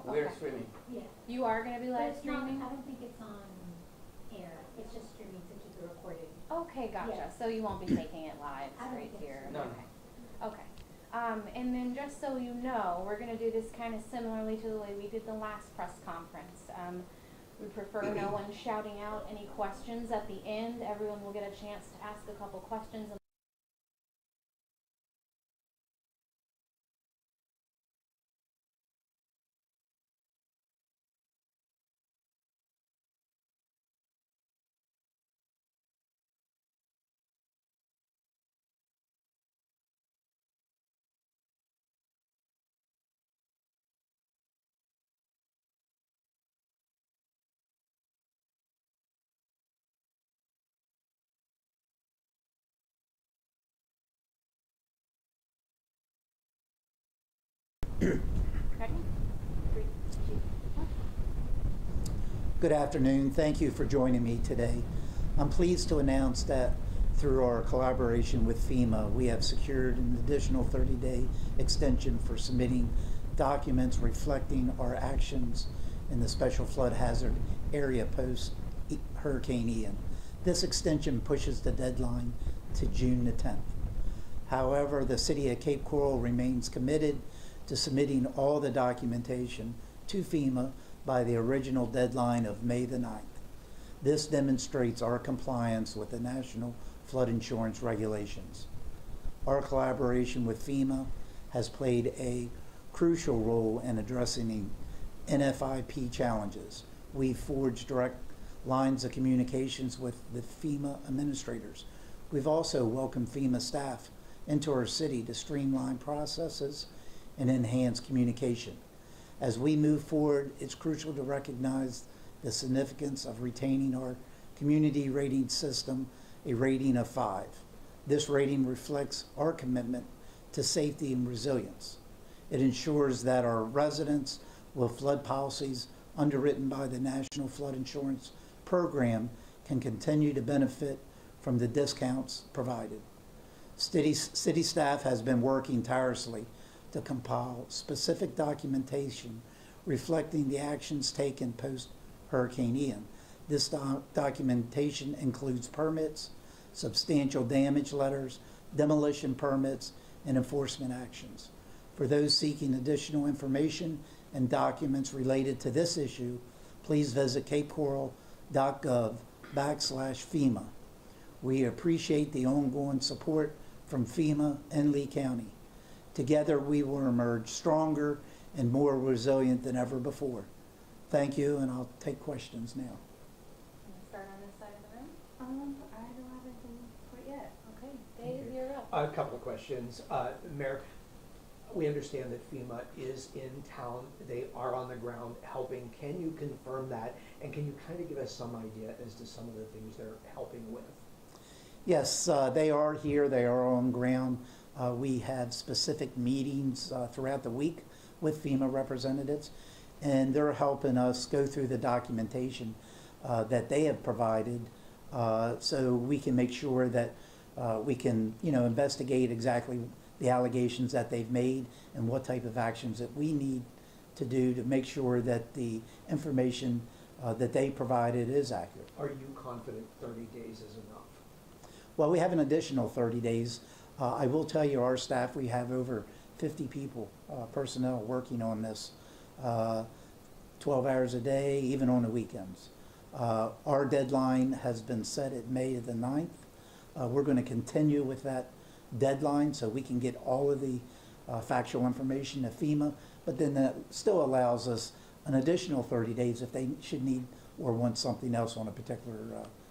Oh, We're okay. streaming. Yeah. You are going to be But live it's not, streaming? I don't think it's on air. It's just streaming to keep it recorded. Okay, gotcha. Yeah. So you won't be taking it live I don't straight think here? so. No. Okay. Okay. And then just so you know, we're going to do this kind of similarly to the way we did the last press conference. We prefer no one shouting out any questions at the end. Everyone will get a chance to ask a couple questions. Ready? 3, 2, 1. Good afternoon. Thank you for joining me today. I'm pleased to announce that through our collaboration with FEMA, we have secured an additional 30-day extension for submitting documents reflecting our actions in the special flood hazard area post Hurricane Ian. This extension pushes the deadline to June the 10th. However, the City of Cape Coral remains committed to submitting all the documentation to FEMA by the original deadline of May the 9th. This demonstrates our compliance with the National Flood Insurance Regulations. Our collaboration with FEMA has played a crucial role in addressing NFIP challenges. We've forged direct lines of communications with the FEMA administrators. We've also welcomed FEMA staff into our city to streamline processes and enhance communication. As we move forward, it's crucial to recognize the significance of retaining our community rating system, a rating of 5. This rating reflects our commitment to safety and resilience. It ensures that our residents with flood policies underwritten by the National Flood Insurance Program can continue to benefit from the discounts provided. City staff has been working tirelessly to compile specific documentation reflecting the actions taken post-Hurricane Ian. This documentation includes permits, substantial damage letters, demolition permits, and enforcement actions. For those seeking additional information and documents related to this issue, please visit capecoral.gov/FEMA. We appreciate the ongoing support from FEMA and Lee County. Together, we will emerge stronger and more resilient than ever before. Thank you, and I'll take questions now. I'm going to start on this side of the room. I don't have anything quite yet. Okay, Dave, you're up. A couple of questions. Mayor, we understand that FEMA is in town. They are on the ground helping. Can you confirm that? And can you kind of give us some idea as to some of the things they're helping with? Yes, they are here. They are on ground. We have specific meetings throughout the week with FEMA representatives, and they're helping us go through the documentation that they have provided so we can make sure that we can, investigate exactly the allegations that they've made and what type of actions that we need to do to make sure that the information that they provided is accurate. Are you confident 30 days is enough? Well, we have an additional 30 days. I will tell you, our staff, we have over 50 people, personnel working on this 12 hours a day, even on the weekends. Our deadline has been set at May the 9th. We're going to continue with that deadline so we can get all of the factual information to FEMA, but then that still allows us an additional 30 days if they should need or want something else on a particular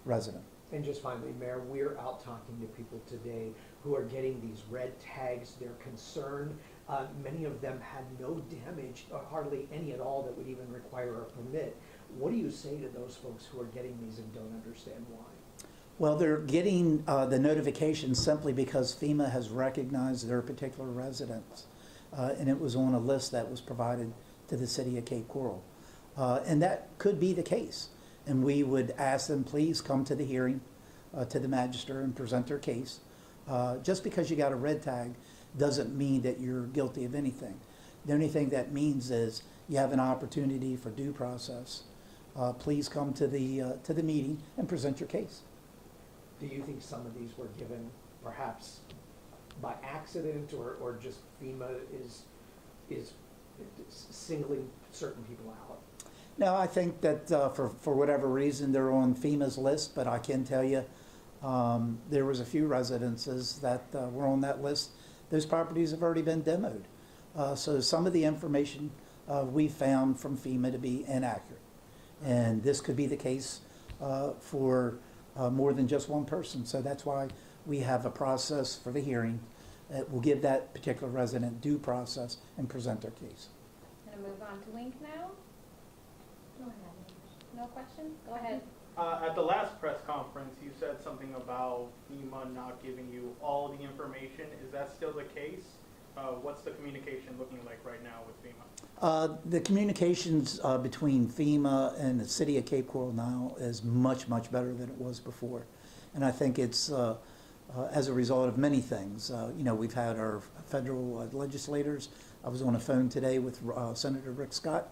resident. And just finally, Mayor, we're out talking to people today who are getting these red tags. They're concerned. Many of them had no damage, or hardly any at all, that would even require a permit. What do you say to those folks who are getting these and don't understand why? Well, they're getting the notification simply because FEMA has recognized their particular residents, and it was on a list that was provided to the City of Cape Coral. And that could be the case. And we would ask them, please come to the hearing, to the magistrate and present their case. Just because you got a red tag doesn't mean that you're guilty of anything. The only thing that means is you have an opportunity for due process. Please come to the meeting and present your case. Do you think some of these were given perhaps by accident, or just FEMA is singling certain people out? No, I think that for whatever reason, they're on FEMA's list, but I can tell you, there was a few residences that were on that list. Those properties have already been demoed. So some of the information we found from FEMA to be inaccurate. And this could be the case for more than just one person. So that's why we have a process for the hearing that will give that particular resident due process and present their case. Gonna move on to Wink now. Don't have any questions. No questions? Go ahead. At the last press conference, you said something about FEMA not giving you all the information. Is that still the case? What's the communication looking like right now with FEMA? The communications between FEMA and the city of Cape Coral now is much, much better than it was before. And I think it's as a result of many things. We've had our federal legislators. I was on the phone today with Senator Rick Scott.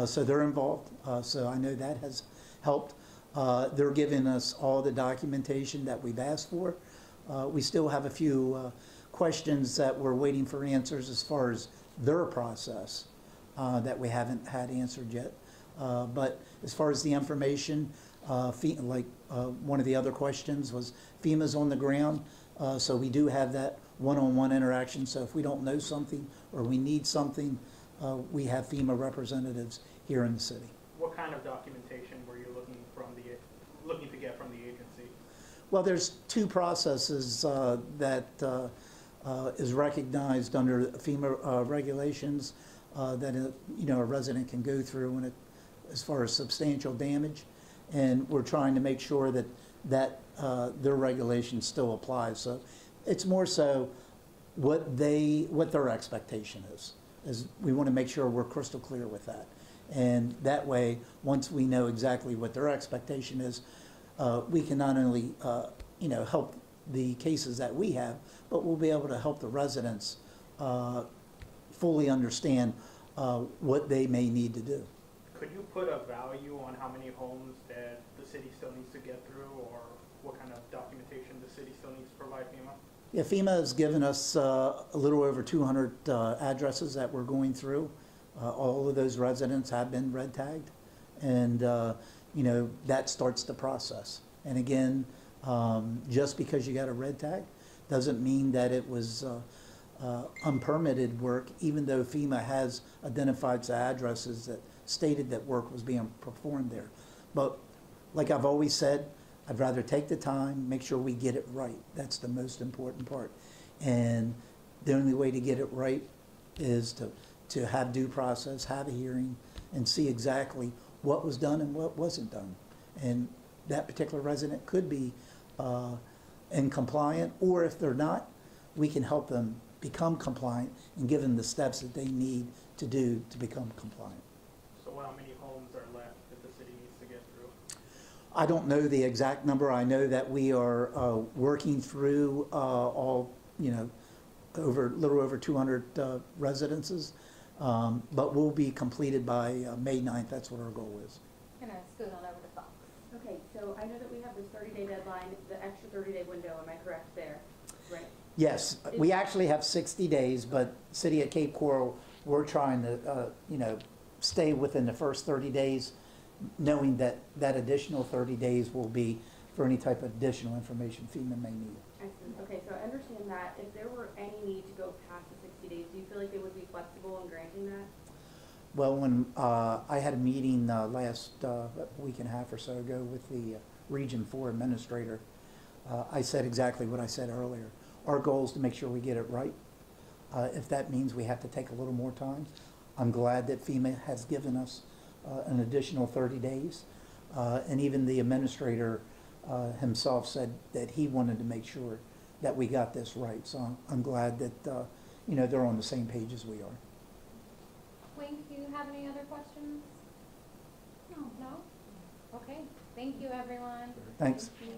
So they're involved. So I know that has helped. They're giving us all the documentation that we've asked for. We still have a few questions that we're waiting for answers as far as their process that we haven't had answered yet. But as far as the information, one of the other questions was FEMA's on the ground, so we do have that one-on-one interaction. So if we don't know something or we need something, we have FEMA representatives here in the city. What kind of documentation were you looking to get from the agency? Well, there's two processes that is recognized under FEMA regulations that a resident can go through when as far as substantial damage, and we're trying to make sure that their regulation still applies. So it's more so what their expectation is we want to make sure we're crystal clear with that. And that way, once we know exactly what their expectation is, we can not only help the cases that we have, but we'll be able to help the residents fully understand what they may need to do. Could you put a value on how many homes that the city still needs to get through, or what kind of documentation the city still needs to provide FEMA? Yeah, FEMA has given us a little over 200 addresses that we're going through. All of those residents have been red tagged, and that starts the process. And again, just because you got a red tag doesn't mean that it was unpermitted work, even though FEMA has identified the addresses that stated that work was being performed there. But like I've always said, I'd rather take the time, make sure we get it right. That's the most important part. And the only way to get it right is to have due process, have a hearing, and see exactly what was done and what wasn't done. And that particular resident could be in compliant, or if they're not, we can help them become compliant and give them the steps that they need to do to become compliant. So how many homes are left that the city needs to get through? I don't know the exact number. I know that we are working through all, a little over 200 residences, but we'll be completed by May 9th. That's what our goal is. Gonna scoot on over to Fox. Okay, so I know that we have this 30-day deadline, the extra 30-day window, am I correct there? Right? Yes, we actually have 60 days, but City of Cape Coral, we're trying to, stay within the first 30 days, knowing that that additional 30 days will be for any type of additional information FEMA may need. Excellent. Okay, so I understand that. If there were any need to go past the 60 days, do you feel like they would be flexible in granting that? Well, when I had a meeting last week and a half or so ago with the Region 4 administrator, I said exactly what I said earlier. Our goal is to make sure we get it right. If that means we have to take a little more time, I'm glad that FEMA has given us an additional 30 days. And even the administrator himself said that he wanted to make sure that we got this right. So I'm glad that they're on the same page as we are. Wink, do you have any other questions? No. No? Okay, thank you, everyone. Thanks. Thank you.